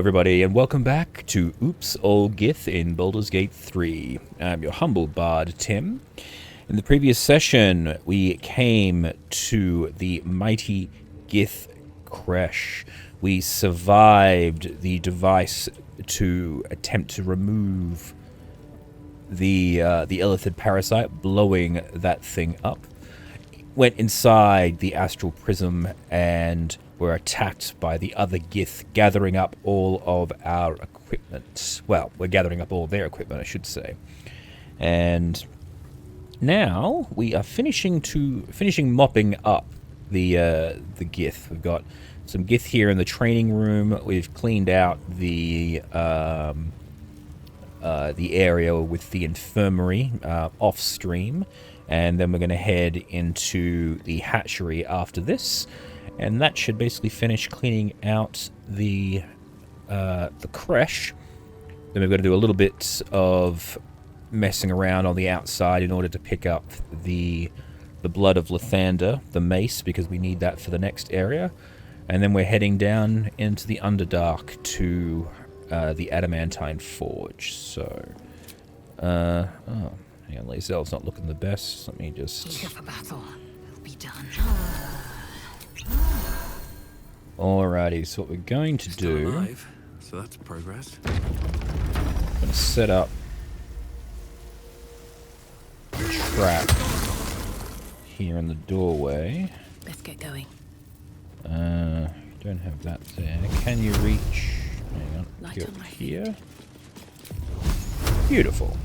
everybody, and welcome back to Oops Old Gith in Baldur's Gate 3. I'm your humble bard, Tim. In the previous session, we came to the mighty Gith Cresh. We survived the device to attempt to remove the illithid parasite, blowing that thing up. Went inside the astral prism and were attacked by the other Gith, gathering up all of our equipment. Well, we're gathering up all their equipment, I should say. And now we are finishing mopping up the Gith. We've got some Gith here in the training room. We've cleaned out the area with the infirmary off stream, and then we're going to head into the hatchery after this. And that should basically finish cleaning out the creche. Then we've got to do a little bit of messing around on the outside in order to pick up the blood of Lethander, the mace, because we need that for the next area. And then we're heading down into the Underdark to the Adamantine Forge. So, hang on, Lazel's not looking the best. Let me just... Eager for battle. It'll be done. Alrighty, so what we're going to do... alive, so that's progress. I'm going to set up a trap here in the doorway. Let's get going. Don't have that there. Can you reach... Hang on, Light go on my here. Beautiful.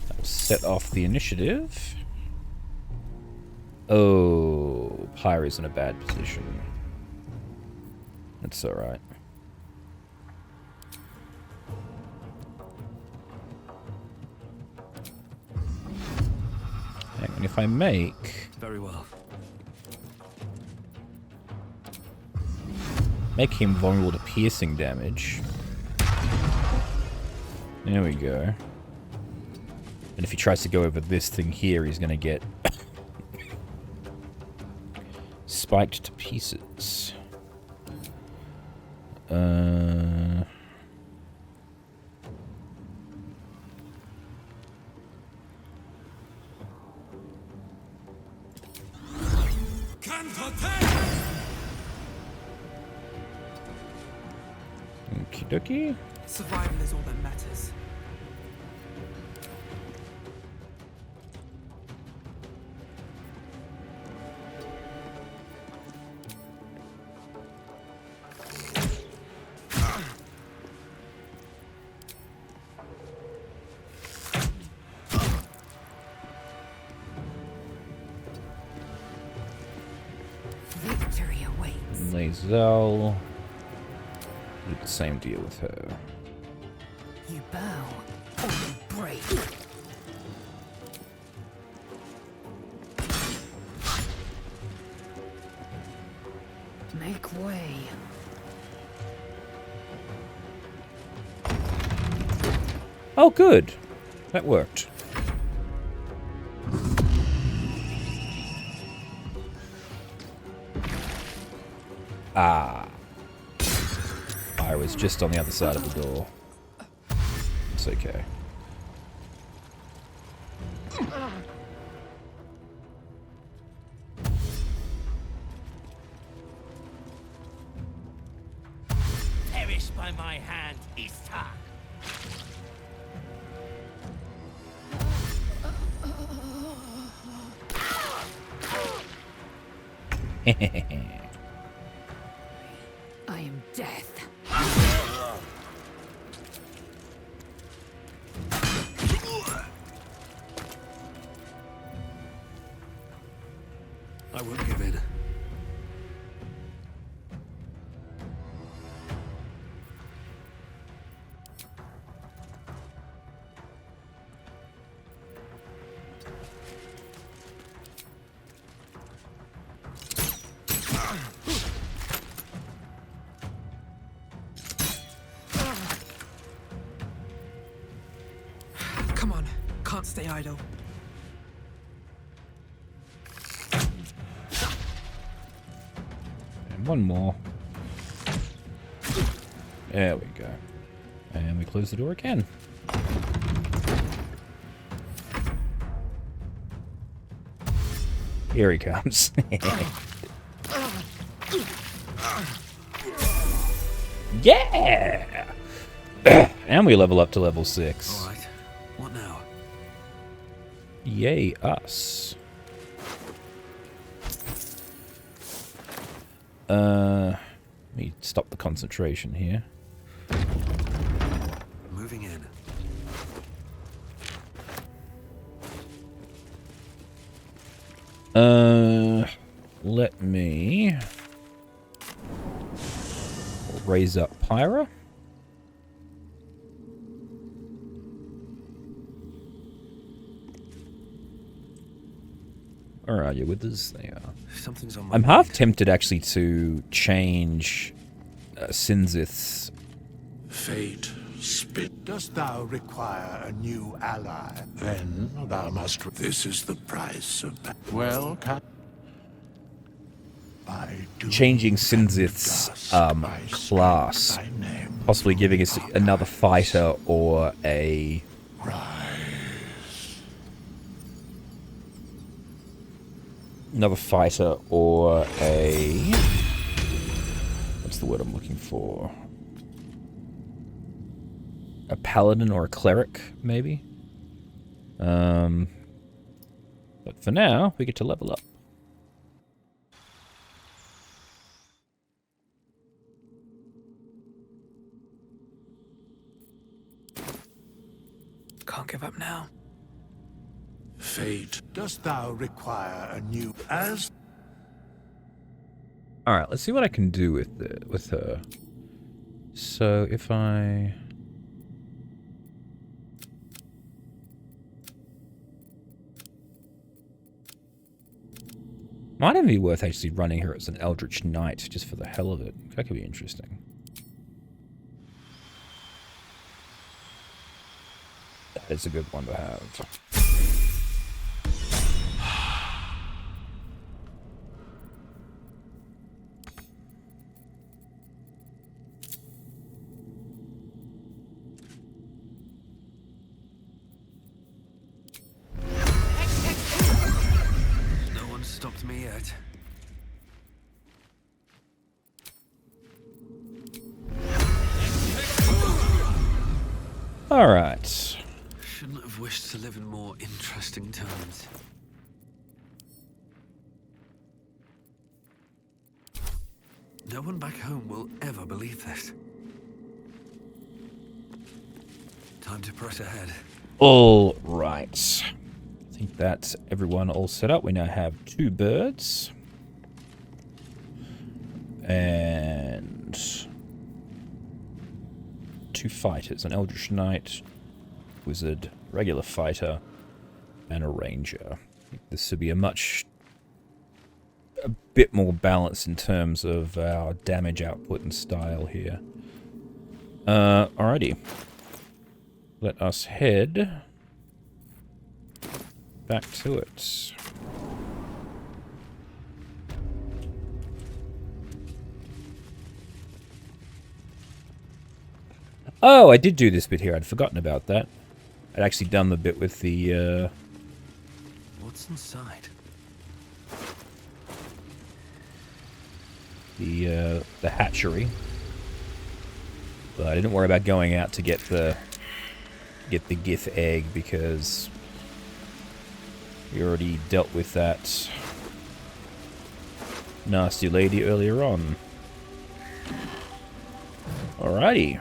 That'll set off the initiative. Oh, Pyre's in a bad position. That's alright. And if I make... Very well. Make him vulnerable to piercing damage. There we go. And if he tries to go over this thing here, he's going to get... spiked to pieces. Okie dokie. Survival is all that matters. Victory awaits. Lazel. Do the same deal with her. You bow or you break. Make way. Oh, good. That worked. Ah. I was just on the other side of the door. It's okay. Perish by my hand, Ishtar. I am death. I won't give in. Come on, can't stay idle. one more. There we go. And we close the door again. Here he comes. Yeah! And we level up to level 6. Alright. What now? Yay, us. Let me stop the concentration here. Moving in. Let me raise up Pyra. Or are you with us? They are. Something's on my I'm half mind. tempted actually to change Sinzith's. Fate, spit. Dost thou require a new ally? Then thou must. This is the price of. Well, I do Changing Sinzith's class, possibly giving us another fighter or a what's the word I'm looking for? A paladin or a cleric, maybe. But for now, we get to level up. Can't give up now. Fate. Dost thou require a new as? All right, let's see what I can do with her. So if I might even be worth actually running her as an Eldritch Knight just for the hell of it. That could be interesting. That is a good one to have. No one stopped me yet. All right. Shouldn't have wished to live in more interesting times. No one back home will ever believe this. Time to press ahead. All right. I think that's everyone all set up. We now have 2 birds. And 2 fighters. An Eldritch Knight, Wizard, regular fighter, and a Ranger. I think this should be a bit more balanced in terms of our damage output and style here. Alrighty. Let us head back to it. Oh, I did do this bit here. I'd forgotten about that. I'd actually done the bit with the, What's inside? the hatchery. But I didn't worry about going out to get the Gith egg because we already dealt with that nasty lady earlier on. Alrighty.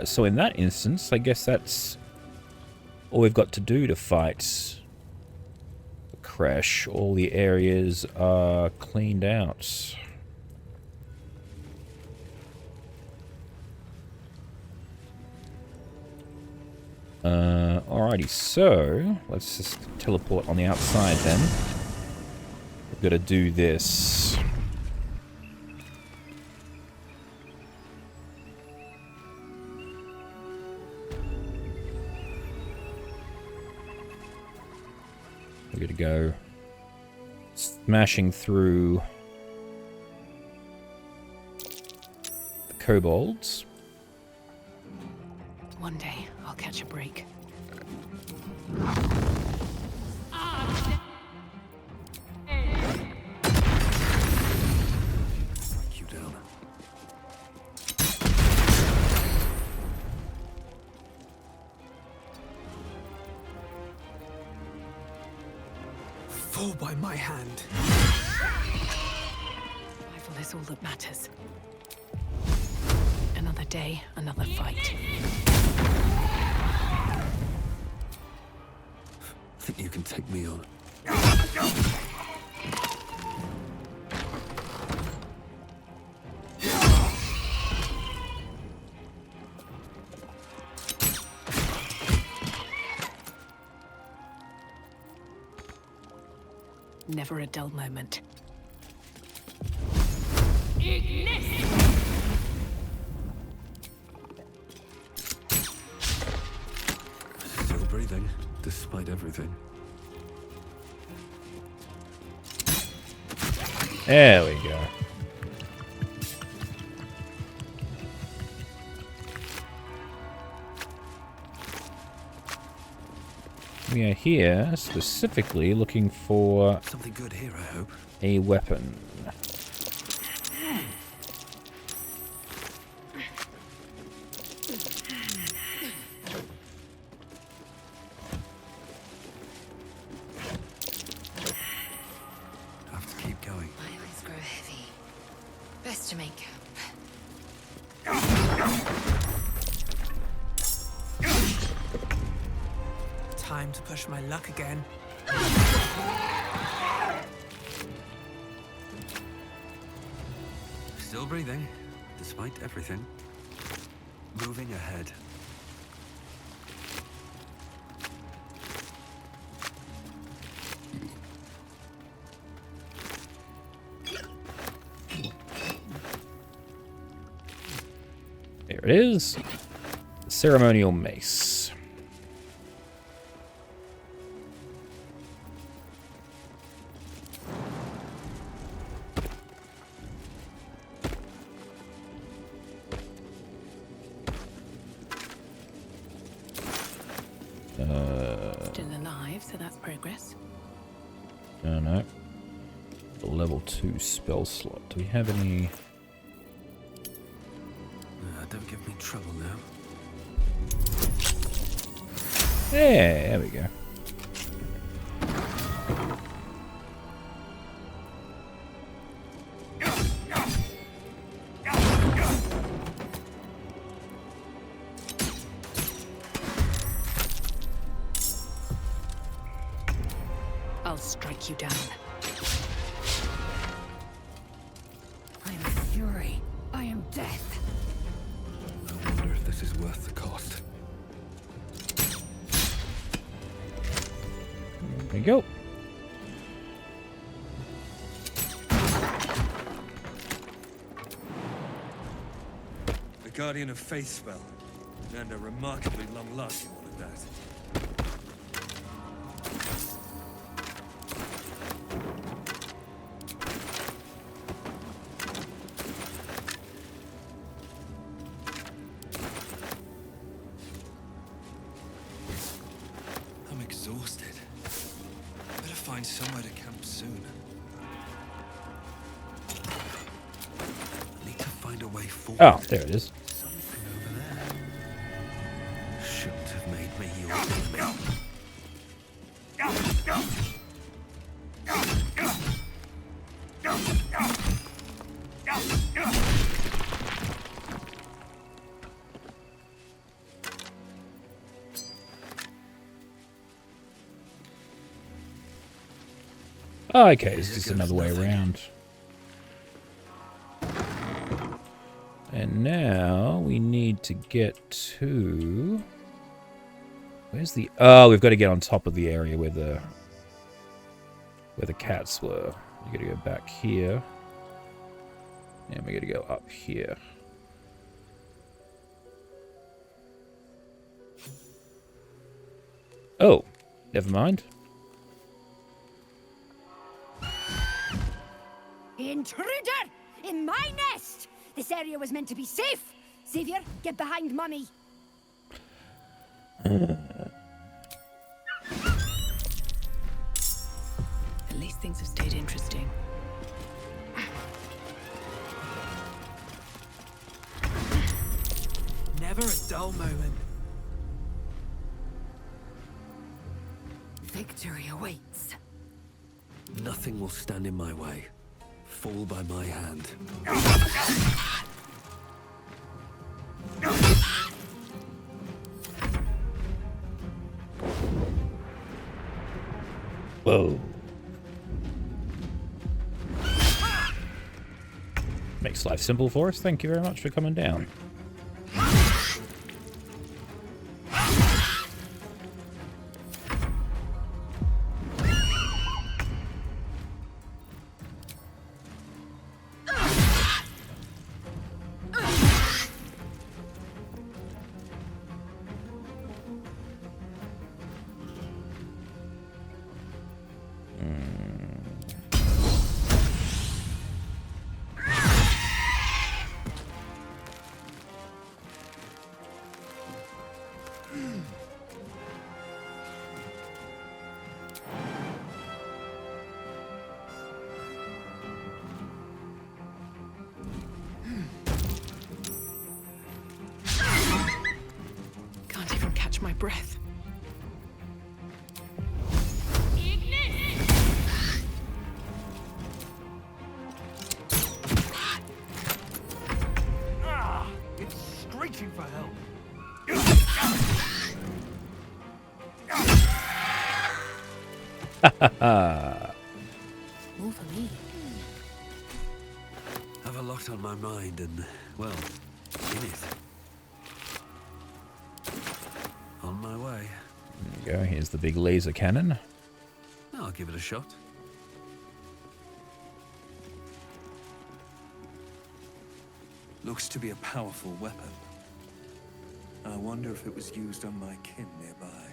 So in that instance, I guess that's all we've got to do to fight the Cresh. All the areas are cleaned out. Alrighty, so let's just teleport on the outside then. We've got to do this. We're going to go smashing through kobolds. One day, I'll catch a break. You down. Fall by my hand. Survival is all that matters. Another day, another fight. Think you can take me on? Never a dull moment. Still breathing, despite everything. There we go. We are here specifically looking for Something good here, I hope. a weapon. Have to keep going. My eyes grow heavy. Best to make camp. Time to push my luck again. Still breathing, despite everything. Moving ahead. There it is. The ceremonial mace. Still alive, so that's progress. I don't know. The level 2 spell slot. Do we have any? Don't give me trouble now. Yeah, there we go. I'll strike you down. I am fury. I am death. I wonder if this is worth the cost. There we go. A Guardian of Faith spell, and a remarkably long-lasting one at that. I'm exhausted. Better find somewhere to camp soon. I need to find a way forward. Oh, there it is. Something over there. Shouldn't have made me your enemy. Oh, okay, it's just another way around. And now we need to get to... Where's the... Oh, we've got to get on top of the area where the cats were. You got to go back here. And we got to go up here. Oh, never mind. Intruder! In my nest! This This area was meant to be safe. Savior, get behind Mummy. At least things have stayed interesting. Never a dull moment. Victory awaits. Nothing will stand in my way. Fall by my hand. Whoa. Makes life simple for us. Thank you very much for coming down. Can't even catch my breath. It's screeching for help. More for me. Have a lot on my mind and, well, in it. On my way. There you go. Here's the big laser cannon. I'll give it a shot. Looks to be a powerful weapon. I wonder if it was used on my kin nearby.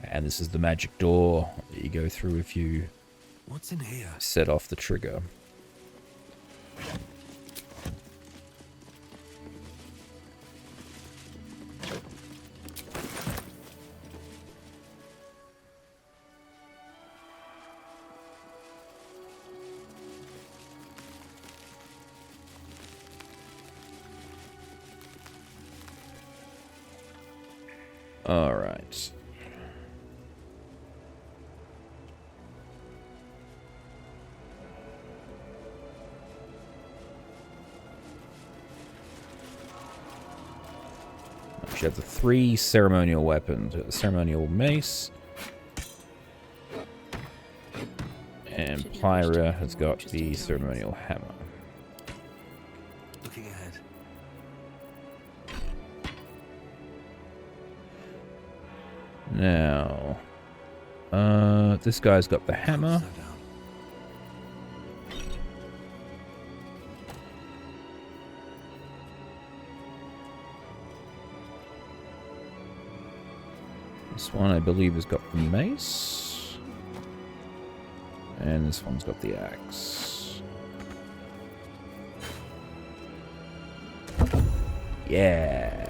And this is the magic door that you go through if you What's in here? set off the trigger. All right. She has the 3 ceremonial weapons. Ceremonial mace. And Pyra has got the ceremonial hammer. Looking ahead. Now, this guy's got the hammer. Slow down. This one, I believe, has got the mace. And this one's got the axe. Yeah.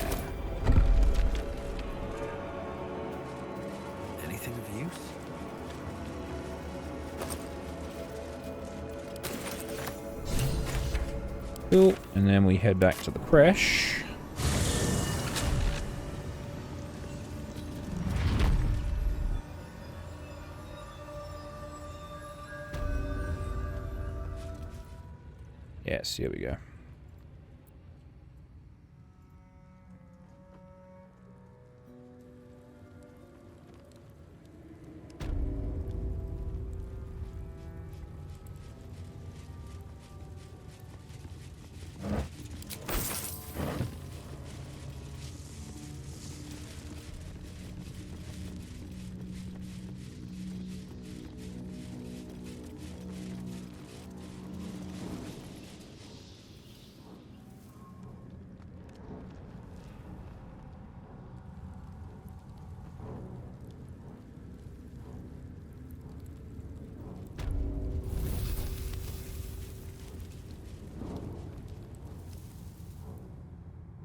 Anything of use? Cool. And then we head back to the Cresh. Yes, here we go.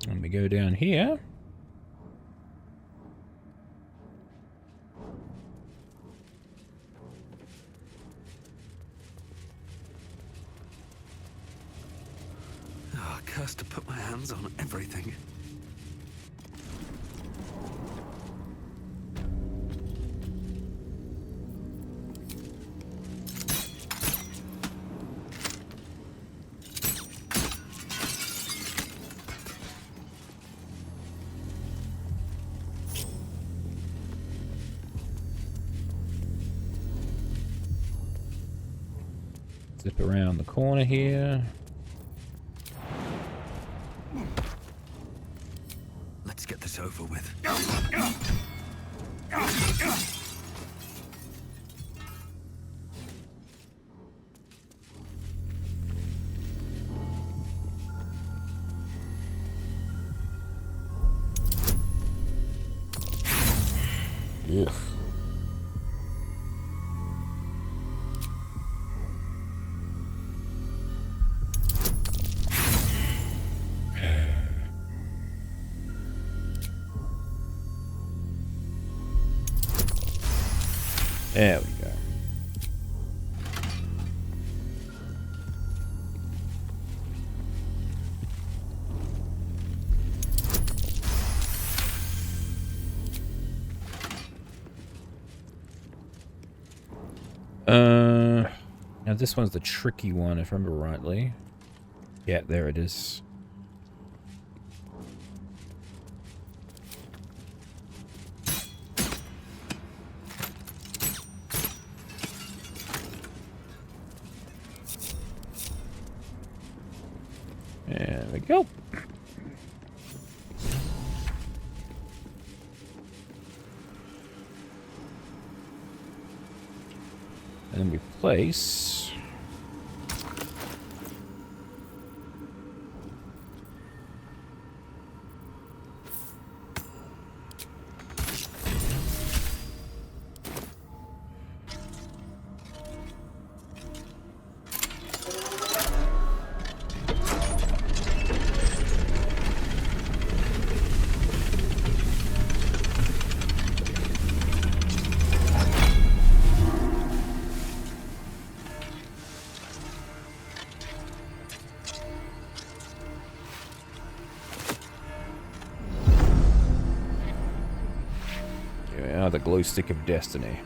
Let me go down here. Oh, cursed to put my hands on everything. Zip around the corner here. Let's get this over with. Ugh. There we go. Now this one's the tricky one, if I remember rightly. Yeah, there it is. There we go. And then we place... the glow stick of destiny.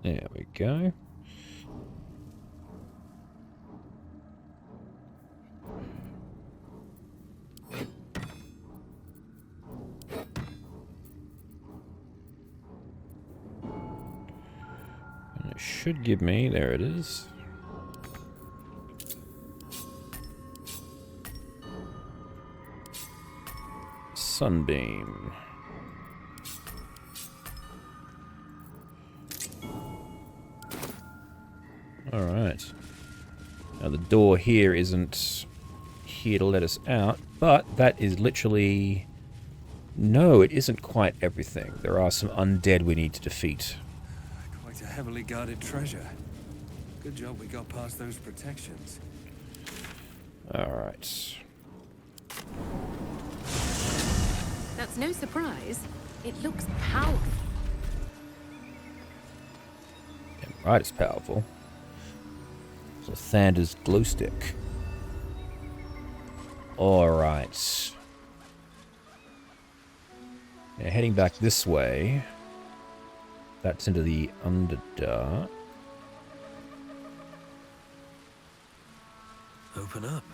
There we go. Should give me, there it is. Sunbeam. Alright. Now the door here isn't here to let us out, but that is literally... No, it isn't quite everything. There are some undead we need to defeat. Quite a heavily guarded treasure. Good job we got past those protections. Alright. That's no surprise. It looks powerful. Yeah, right, it's powerful. So Lethander's glow stick. Alright. Yeah, heading back this way. That's into the Underdark. Open up.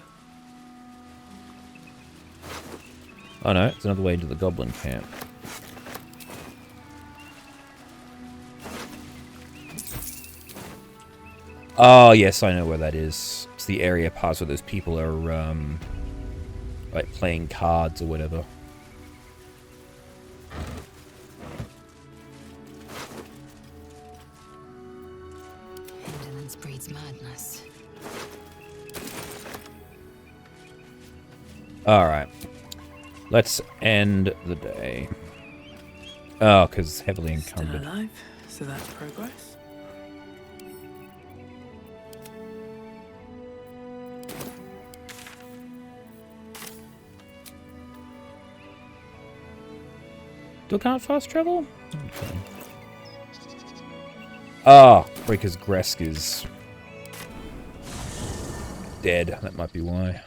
Oh no, it's another way into the Goblin camp. Oh yes, I know where that is. It's the area past where those people are, like playing cards or whatever. Indolence breeds madness. Alright. Let's end the day. Oh, because heavily Still encumbered. alive, so that's progress. Still can't fast travel? Okay. Ah, because Gresk is dead. That might be why.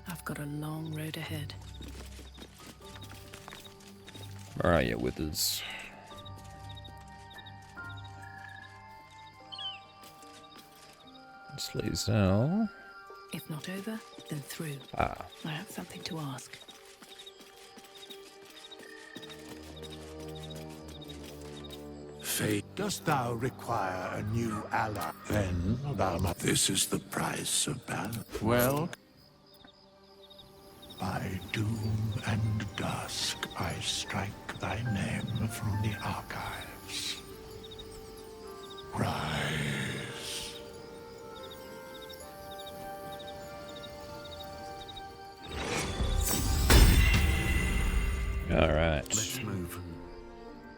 I've got a long road ahead. Alright, yeah, withers. Slazel. If not over, then through. Ah. I have something to ask. Fate, dost thou require a new ally? Then thou must. This is the price of balance. Well, by doom and dusk, I strike thy name from the archives. Rise. Alright. Let's move.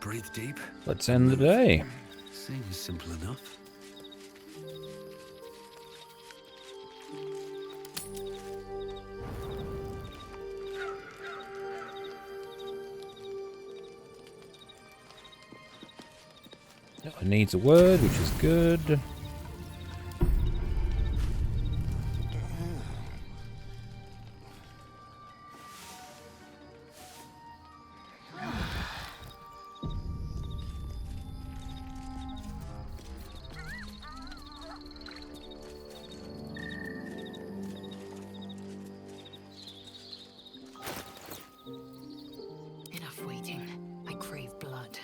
Breathe deep. Let's end the day. Seems simple enough. It needs a word, which is good. Enough waiting. I crave blood.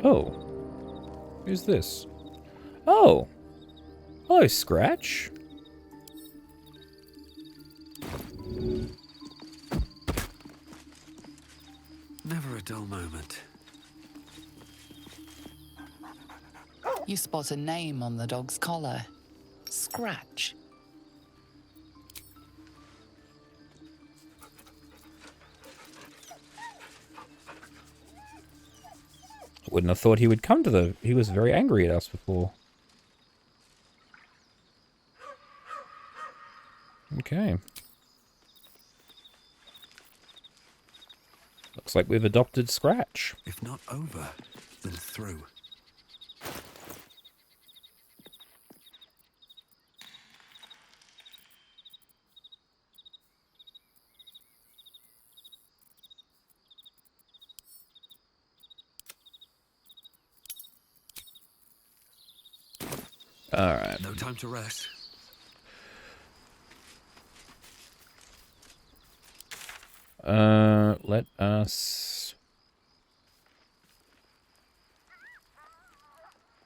Oh. Who's this? Oh. Hello, Scratch. Never a dull moment. You spot a name on the dog's collar. Scratch. I wouldn't have thought he would come to the... He was very angry at us before. Okay. Looks like we've adopted Scratch. If not over, then through. Alright. No time to rest. Let us...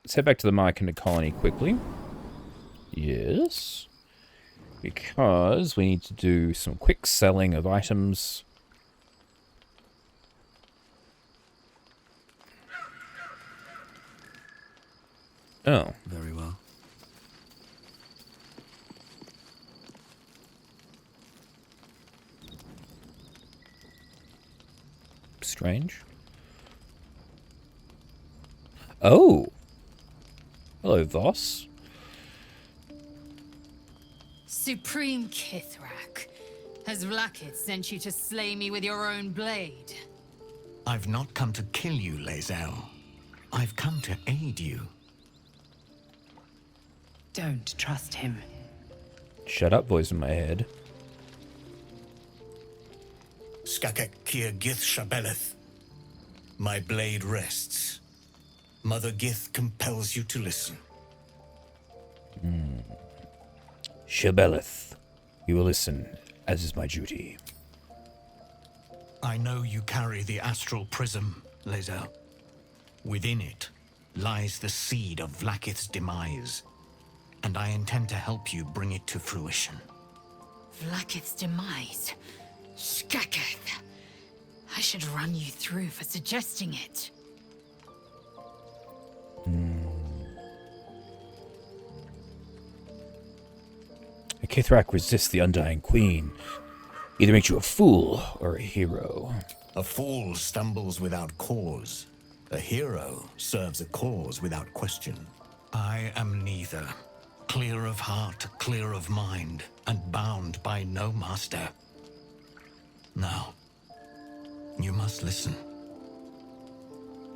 Let's head back to the Myconid colony quickly. Yes. Because we need to do some quick selling of items. Oh. Very well. Strange. Oh. Hello, Voss. Supreme Kithrak, has Vlaakith sent you to slay me with your own blade? I've not come to kill you, Lae'zel. I've come to aid you. Don't trust him. Shut up, voice in my head. Skakek Kier Gith Shabeleth. My blade rests. Mother Gith compels you to listen. Shabeleth. You will listen, as is my duty. I know you carry the astral prism, Lae'zel. Within it lies the seed of Vlaakith's demise, and I intend to help you bring it to fruition. Vlaakith's demise? Skaketh. I should run you through for suggesting it. A Kithrak resists the Undying Queen. Either makes you a fool or a hero. A fool stumbles without cause. A hero serves a cause without question. I am neither. Clear of heart, clear of mind, and bound by no master. Now, you must listen.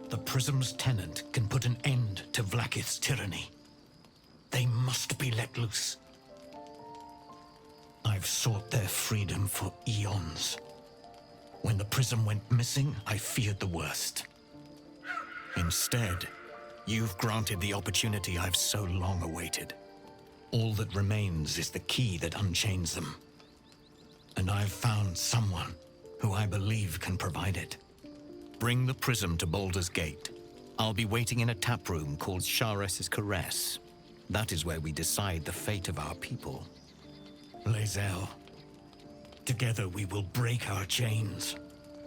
The Prism's tenant can put an end to Vlaakith's tyranny. They must be let loose. I've sought their freedom for eons. When the Prism went missing, I feared the worst. Instead, you've granted the opportunity I've so long awaited. All that remains is the key that unchains them. And I've found someone who I believe can provide it. Bring the Prism to Baldur's Gate. I'll be waiting in a taproom called Shares's Caress. That is where we decide the fate of our people. Lae'zel, together we will break our chains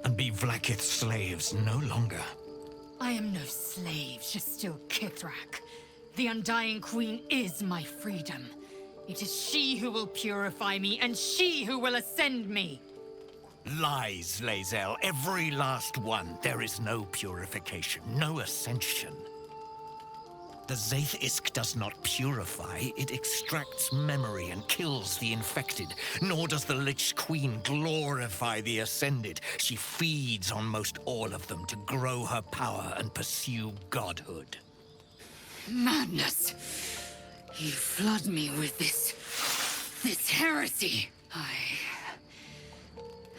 and be Vlaakith's slaves no longer. I am no slave, just still Kithrak. The Undying Queen is my freedom. It is she who will purify me, and she who will ascend me. Lies, Lae'zel, every last one. There is no purification, no ascension. The Zaith Isk does not purify, it extracts memory and kills the infected. Nor does the Lich Queen glorify the ascended. She feeds on most all of them to grow her power and pursue godhood. Madness! You flood me with this heresy.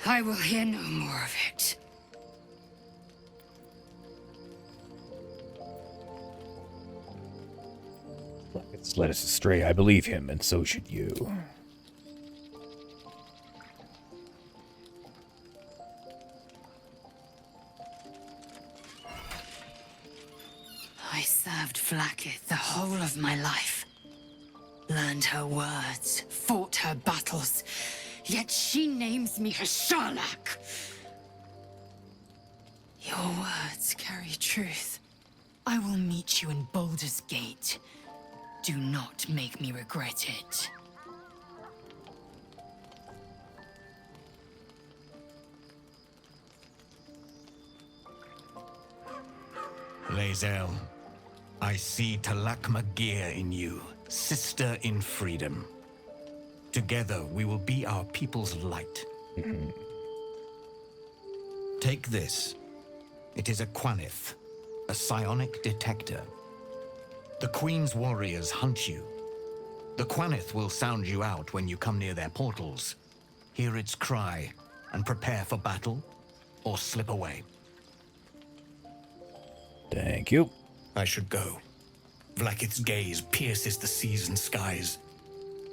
I will hear no more of it. It's led us astray. I believe him, and so should you. I served Vlaakith the whole of my life. Learned her words, fought her battles, yet she names me her Sharlak. Your words carry truth. I will meet you in Baldur's Gate. Do not make me regret it. Lae'zel, I see Talak Magir in you, sister in freedom. Together we will be our people's light. Take this. It is a Quanith, a psionic detector. The Queen's warriors hunt you. The Quanith will sound you out when you come near their portals. Hear its cry and prepare for battle, or slip away. Thank you. I should go. Vlaakith's gaze pierces the seas and skies.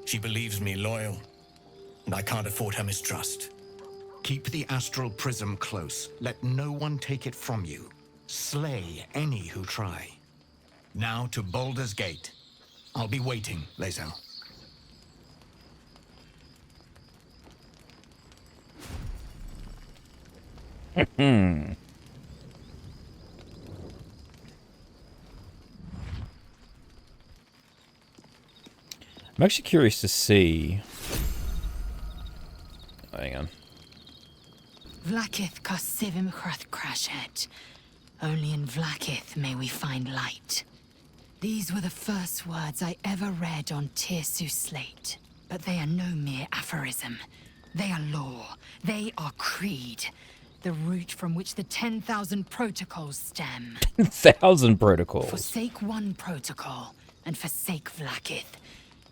She believes me loyal, and I can't afford her mistrust. Keep the astral prism close. Let no one take it from you. Slay any who try. Now to Baldur's Gate. I'll be waiting, Lae'zel. I'm actually curious to see... Hang on. Vlaakith Kosivim Hrath Crashet. Only in Vlaakith may we find light. These were the first words I ever read on Tirsu's slate. But they are no mere aphorism. They are law. They are creed. The root from which the 10,000 protocols stem. 1,000 protocols. Forsake one protocol, and forsake Vlaakith.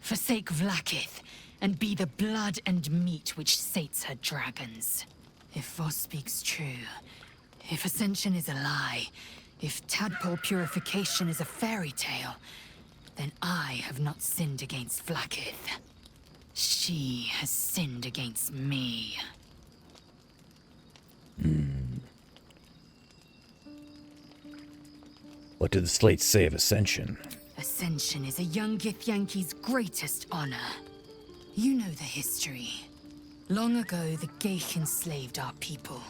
Forsake Vlaakith, and be the blood and meat which sates her dragons. If Voss speaks true, if Ascension is a lie, if tadpole purification is a fairy tale, then I have not sinned against Vlaakith. She has sinned against me. What did the slate say of Ascension? Ascension is a young Githyanki's greatest honor. You know the history. Long ago, the Ghaik enslaved our people.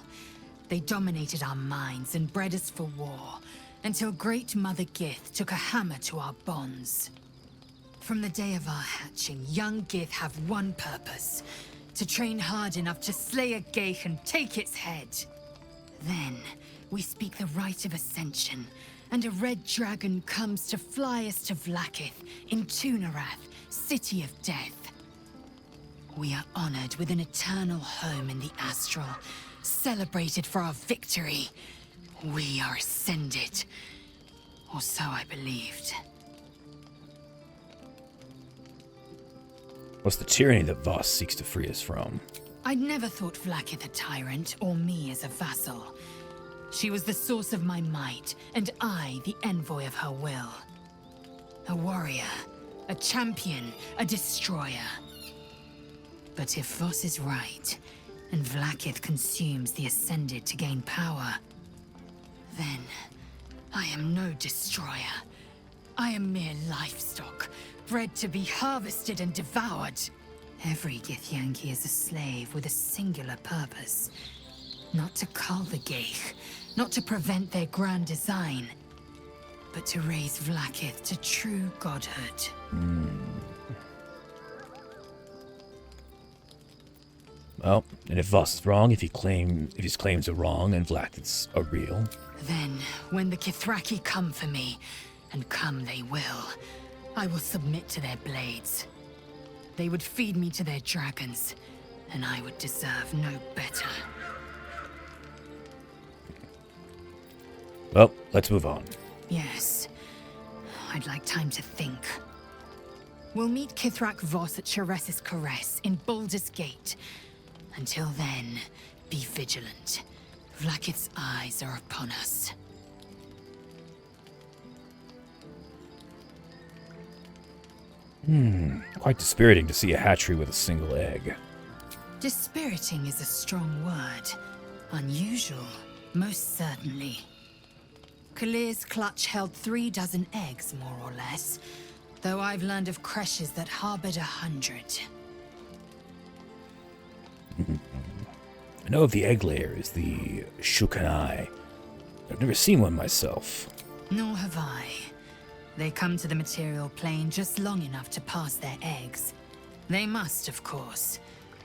They dominated our minds and bred us for war, until Great Mother Gith took a hammer to our bonds. From the day of our hatching, young Gith have one purpose: to train hard enough to slay a Ghaik and take its head. Then, we speak the rite of Ascension, and a red dragon comes to fly us to Vlaakith in Tunarath, City of Death. We are honored with an eternal home in the Astral, celebrated for our victory. We are ascended. Or so I believed. What's the tyranny that Voss seeks to free us from? I'd never thought Vlaakith a tyrant, or me as a vassal. She was the source of my might, and I the envoy of her will. A warrior, a champion, a destroyer. But if Voss is right, and Vlaakith consumes the Ascended to gain power, then I am no destroyer. I am mere livestock, bred to be harvested and devoured. Every Githyanki is a slave with a singular purpose. Not to cull the Ghaik, not to prevent their grand design, but to raise Vlaakith to true godhood. Well, and if Voss is wrong, if his claims are wrong and Vlaakiths are real, then, when the Kithraki come for me, and come they will, I will submit to their blades. They would feed me to their dragons, and I would deserve no better. well, let's move on. Yes. I'd like time to think. We'll meet Kithrak Voss at Cheres's Caress in Baldur's Gate. Until then, be vigilant. Vlaakith's eyes are upon us. Quite dispiriting to see a hatchery with a single egg. Dispiriting is a strong word. Unusual, most certainly. Kalir's clutch held 36 eggs, more or less, though I've learned of Creshes that harbored 100. I know of the egg layers, the Shukanai. I've never seen one myself. Nor have I. They come to the material plane just long enough to pass their eggs. They must, of course.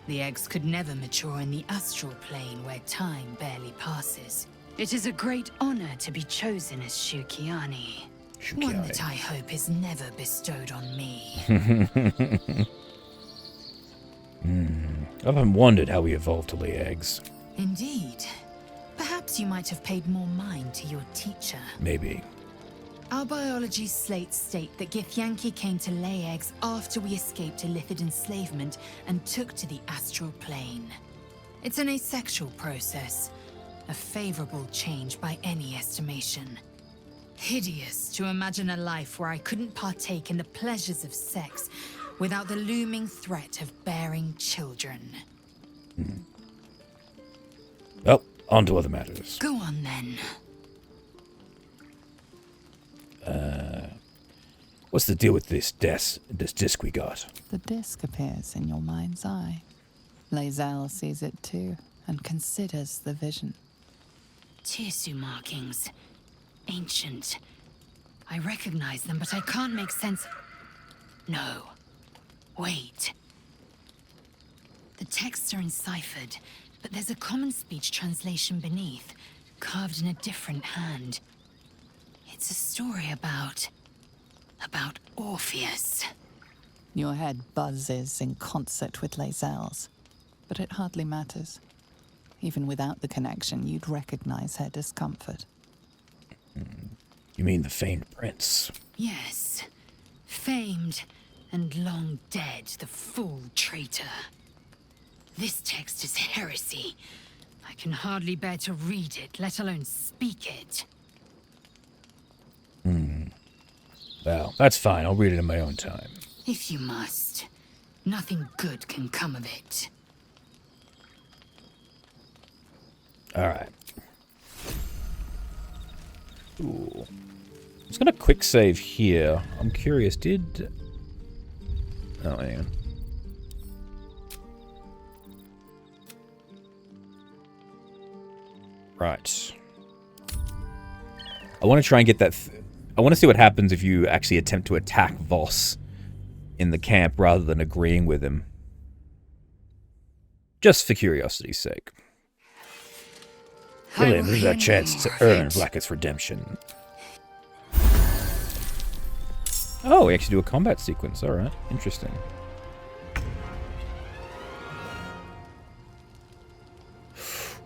The eggs could never mature in the astral plane where time barely passes. It is a great honor to be chosen as Shukiani. One that I hope is never bestowed on me. I've often wondered how we evolved to lay eggs. Indeed. Perhaps you might have paid more mind to your teacher. Maybe. Our biology slates state that Githyanki came to lay eggs after we escaped Illithid enslavement and took to the astral plane. It's an asexual process, a favorable change by any estimation. Hideous to imagine a life where I couldn't partake in the pleasures of sex without the looming threat of bearing children. Well, on to other matters. Go on then. What's the deal with this disc we got? The disc appears in your mind's eye. Lae'zel sees it too, and considers the vision. Tirsu markings. Ancient. I recognize them, but I can't make sense. No. Wait. The texts are enciphered, but there's a common speech translation beneath, carved in a different hand. It's a story about Orpheus. Your head buzzes in concert with Lae'zel's, but it hardly matters. Even without the connection, you'd recognize her discomfort. You mean the famed prince? Yes. Famed and long dead, the fool traitor. This text is heresy. I can hardly bear to read it, let alone speak it. Well, that's fine. I'll read it in my own time. If you must. Nothing good can come of it. Alright. Ooh. I'm just gonna quick save here. I'm curious, did... Oh, hang on. Right. I want to try and get that... I want to see what happens if you actually attempt to attack Voss in the camp rather than agreeing with him. Just for curiosity's sake. Brilliant, this is our chance to earn Blacketh's redemption. Oh, we actually do a combat sequence. Alright, interesting.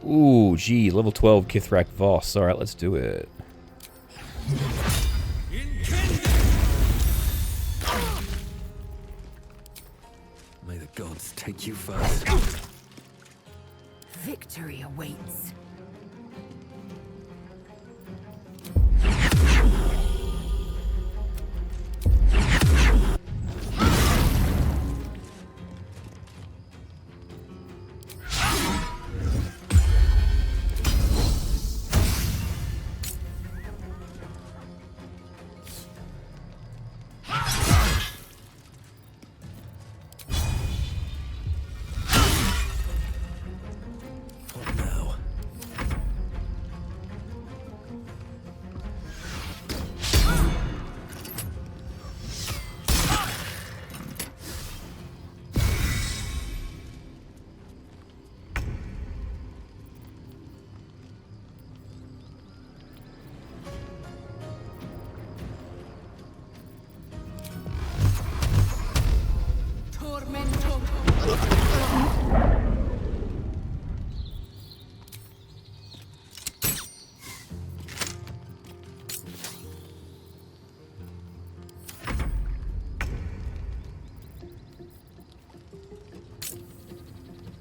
Ooh, gee, level 12 Gith Voss. Alright, let's do it. May the gods take you first. Victory awaits.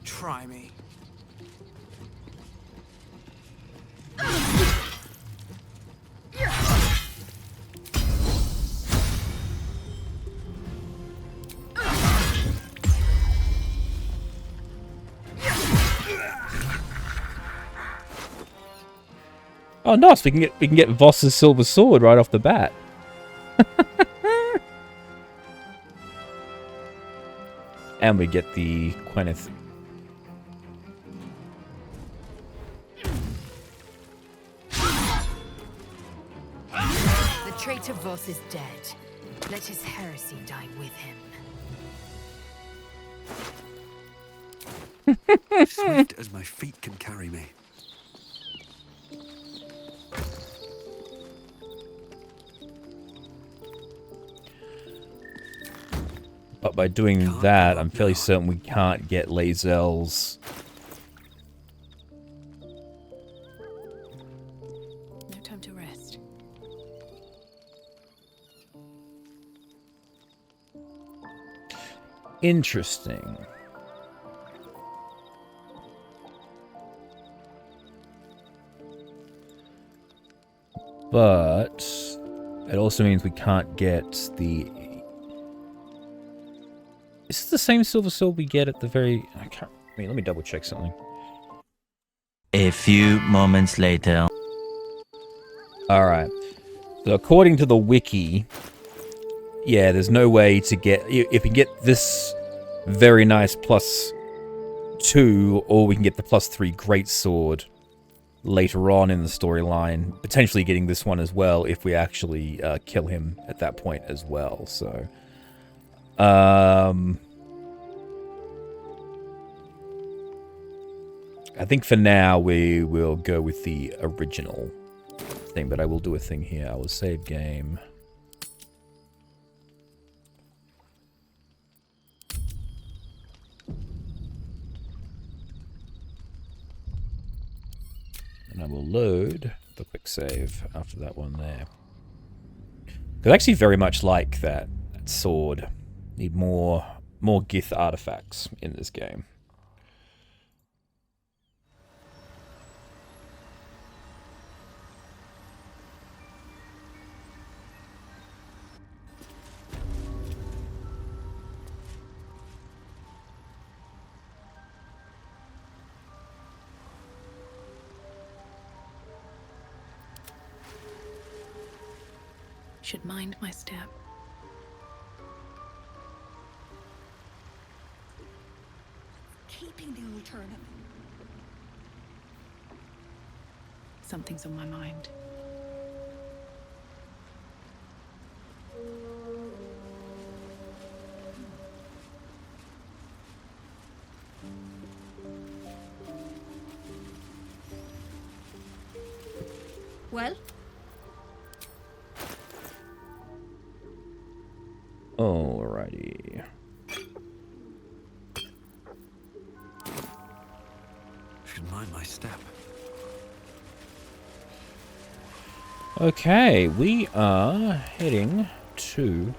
Try me. Oh, nice! We can get Voss's silver sword right off the bat. And we get the Quenith. The traitor Voss is dead. Let his heresy die with him. Swift as my feet can carry me. But by doing that, I'm fairly certain we can't get Lae'zel's. No time to rest. Interesting. But it also means we can't get the... Is this the same silver sword we get at the very... I can't... Wait, let me double check something. A few moments later. Alright. So according to the wiki, yeah, there's no way to get... If we get this very nice +2, or we can get the +3 greatsword later on in the storyline, potentially getting this one as well if we actually kill him at that point as well, so... I think for now we will go with the original thing, but I will do a thing here. I will save game. And I will load the quick save after that one there. Because I actually very much like that that sword. Need more Gith artifacts in this game. Should mind my step. Keeping the alternative. Something's on my mind. Well? Alrighty. Should mind my step. Okay, we are heading to...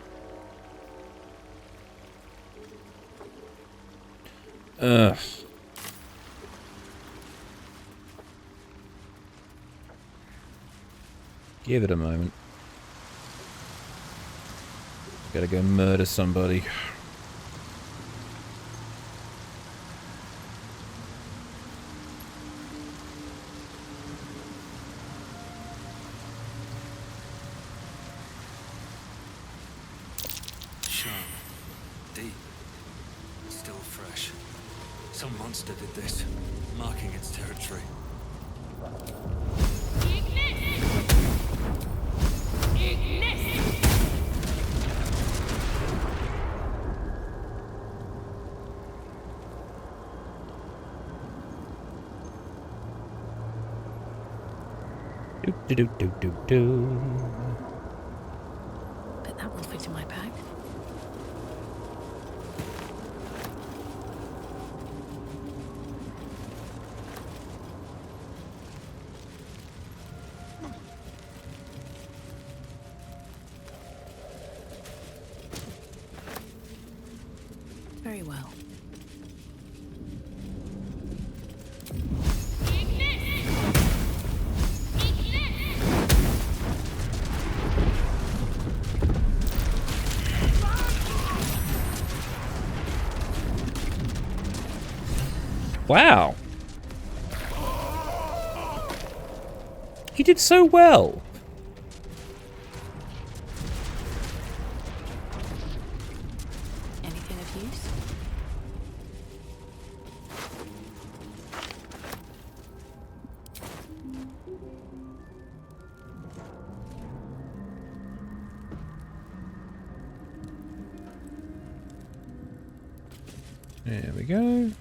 Give it a moment. Gotta go murder somebody. Sharp. Deep. Still fresh. Some monster did this, marking its territory. Do. Bet that will fit in my bag. Very well. Wow. He did so well. Anything of use? There we go.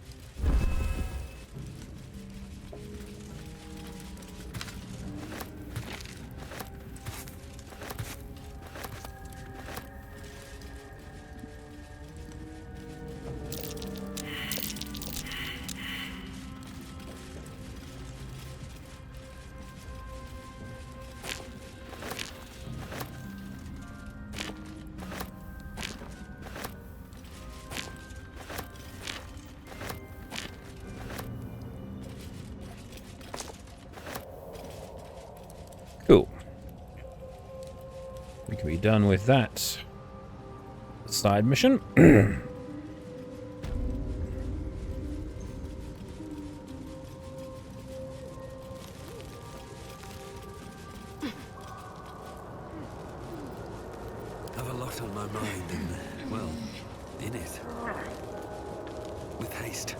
Cool. We can be done with that side mission. Have a lot on my mind and, well, in it. With haste.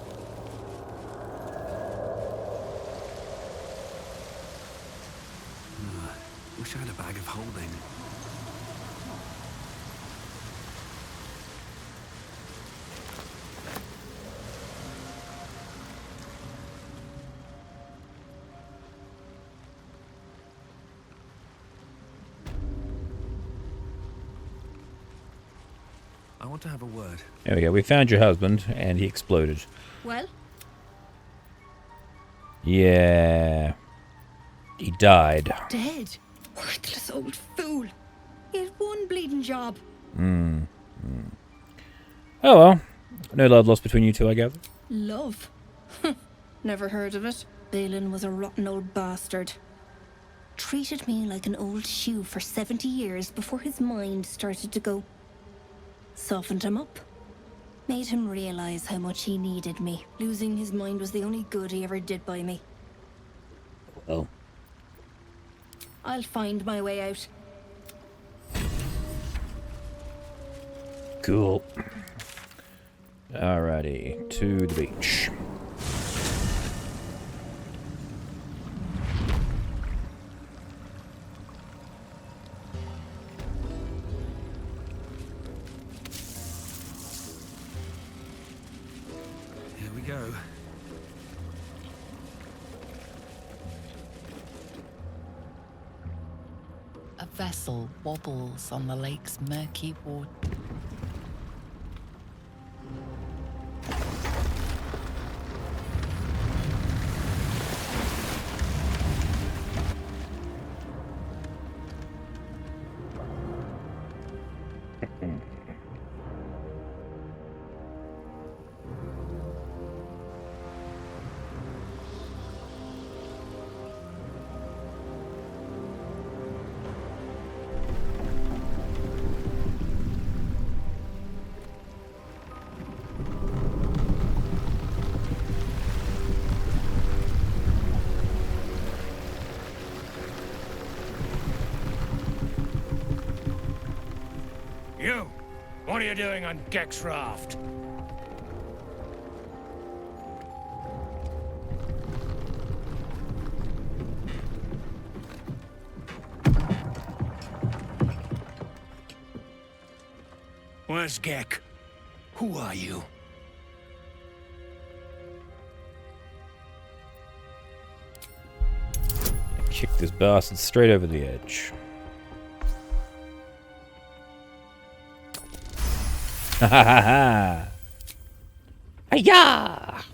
Wish I had a bag of holding. I want to have a word. There we go. We found your husband, and he exploded. Well? Yeah. He died. Dead. Worthless old fool. He had one bleeding job. Oh well. No love lost between you two, I gather. Love? Never heard of it. Balin was a rotten old bastard. Treated me like an old shoe for 70 years before his mind started to go. Softened him up. Made him realize how much he needed me. Losing his mind was the only good he ever did by me. Well. I'll find my way out. Cool. Alrighty, to the beach. Here we go. A vessel wobbles on the lake's murky water. You! What are you doing on Gek's raft? Where's Gek? Who are you? Kick this bastard straight over the edge. Ha ha ha ha! Hiya!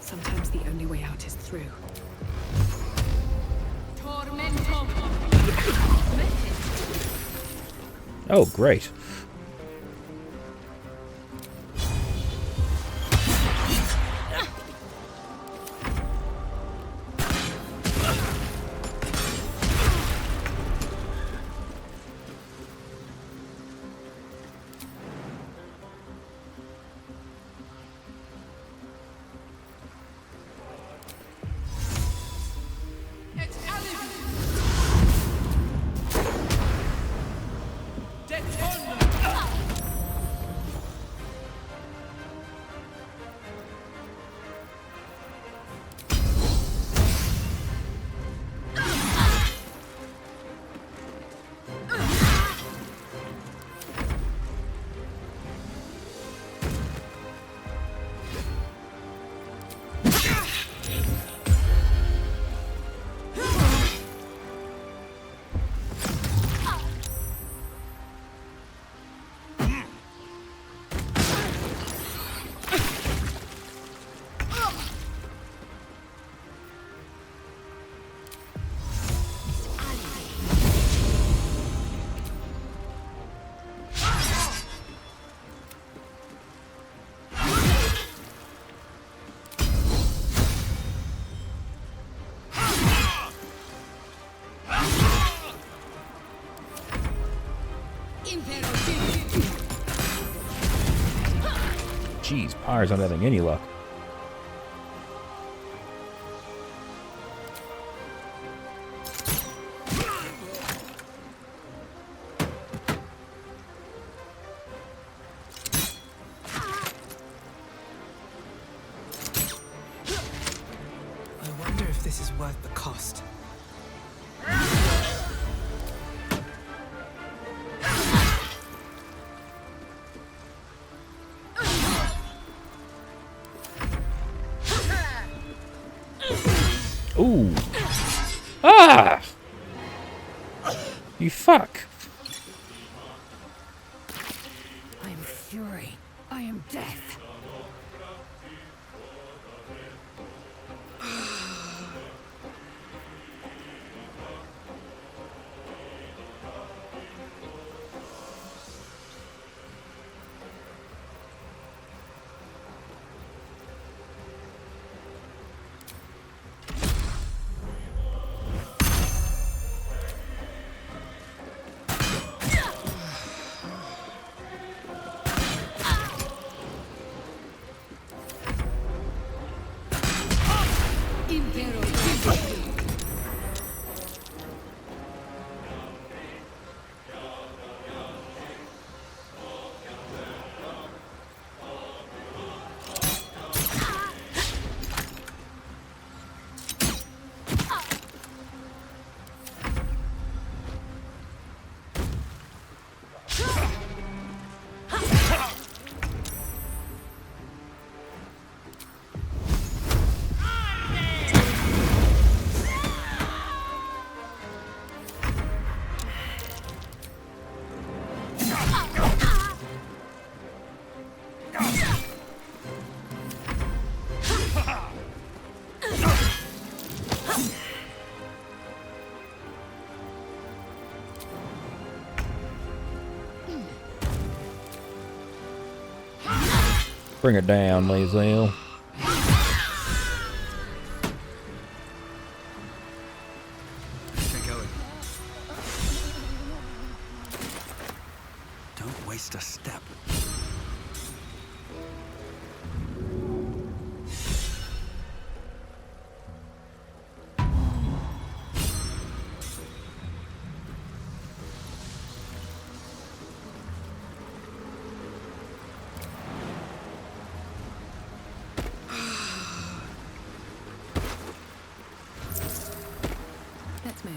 Sometimes the only way out is through. Oh, great. Jeez, Pyre's not having any luck. I wonder if this is worth the cost. Ooh. Ah! You fuck. I am fury. I am death. Bring it down, Lae'zel. Get going. Don't waste a step. Let's move.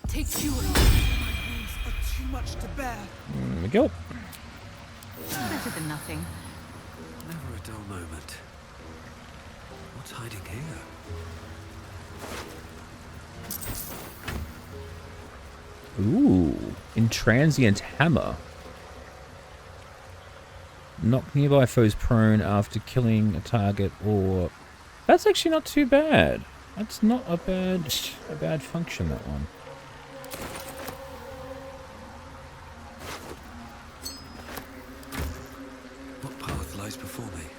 Take fury. My wounds are too much to bear. There we go. Better than nothing. Never a dull moment. What's hiding here? Ooh. Intransient hammer. Knock nearby foes prone after killing a target, or... That's actually not too bad. That's not a bad function, that one. What path lies before me?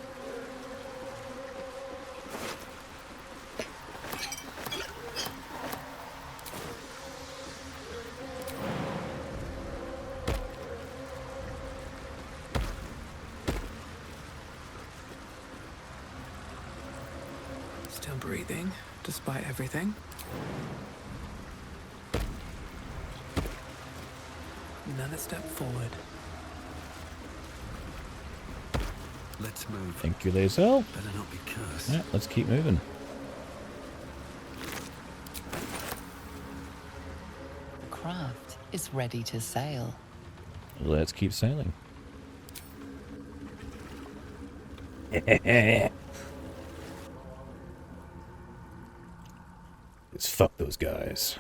Still breathing, despite everything. Another step forward. Let's move. Thank you, Lae'zel. Better not be cursed. Yeah, let's keep moving. The craft is ready to sail. Let's keep sailing. Let's fuck those guys.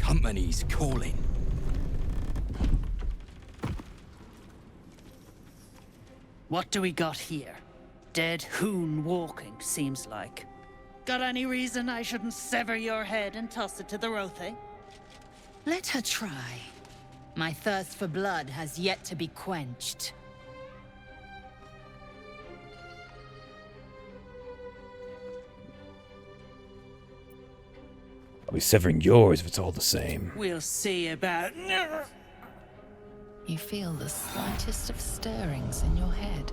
Company's calling. What do we got here? Dead hoon walking, seems like. Got any reason I shouldn't sever your head and toss it to the Rothe? Let her try. My thirst for blood has yet to be quenched. I'll be severing yours if it's all the same. We'll see about... You feel the slightest of stirrings in your head.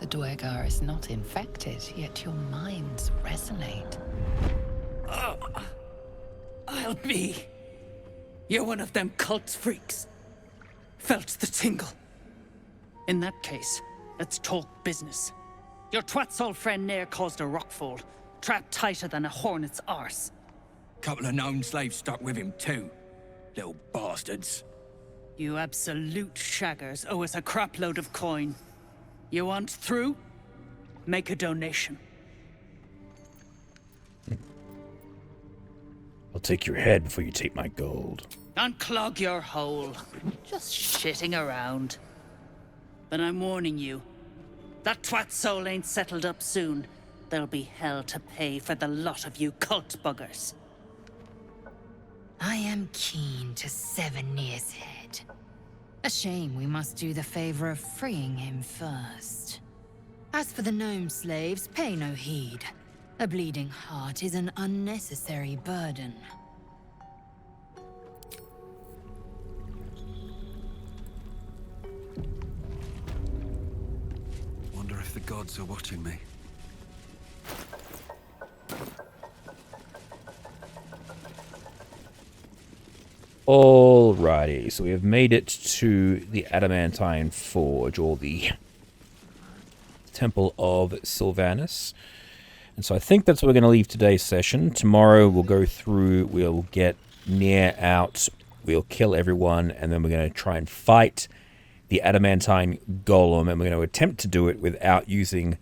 The Dwergar is not infected, yet your minds resonate. I'll be... You're one of them cult freaks. Felt the tingle. In that case, let's talk business. Your twat's old friend Nair caused a rockfall, trapped tighter than a hornet's arse. Couple of known slaves stuck with him too. Little bastards. You absolute shaggers owe us a crapload of coin. You want through? Make a donation. I'll take your head before you take my gold. Unclog your hole. Just shitting around. But I'm warning you. That twat soul ain't settled up soon. There'll be hell to pay for the lot of you cult buggers. I am keen to sever Nir's head. A shame we must do the favor of freeing him first. As for the gnome slaves, pay no heed. A bleeding heart is an unnecessary burden. Wonder if the gods are watching me. Alrighty, so we have made it to the Adamantine Forge, or the Temple of Sylvanus. And so I think that's where we're going to leave today's session. Tomorrow we'll go through, we'll get Nair out, we'll kill everyone, and then we're going to try and fight the Adamantine Golem, and we're going to attempt to do it without using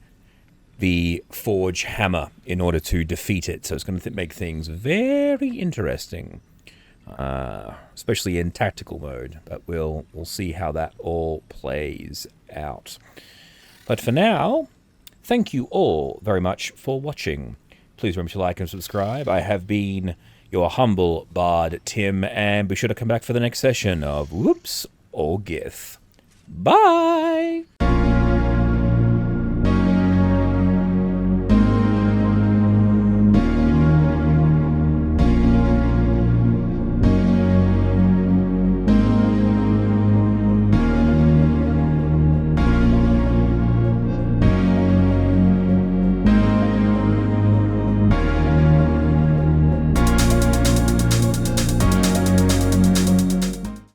the Forge Hammer in order to defeat it. So it's going to make things very interesting. Especially in tactical mode, but we'll see how that all plays out. But for now, thank you all very much for watching. Please remember to like and subscribe. I have been your humble bard, Tim, and be sure to come back for the next session of Whoops or Gith. Bye!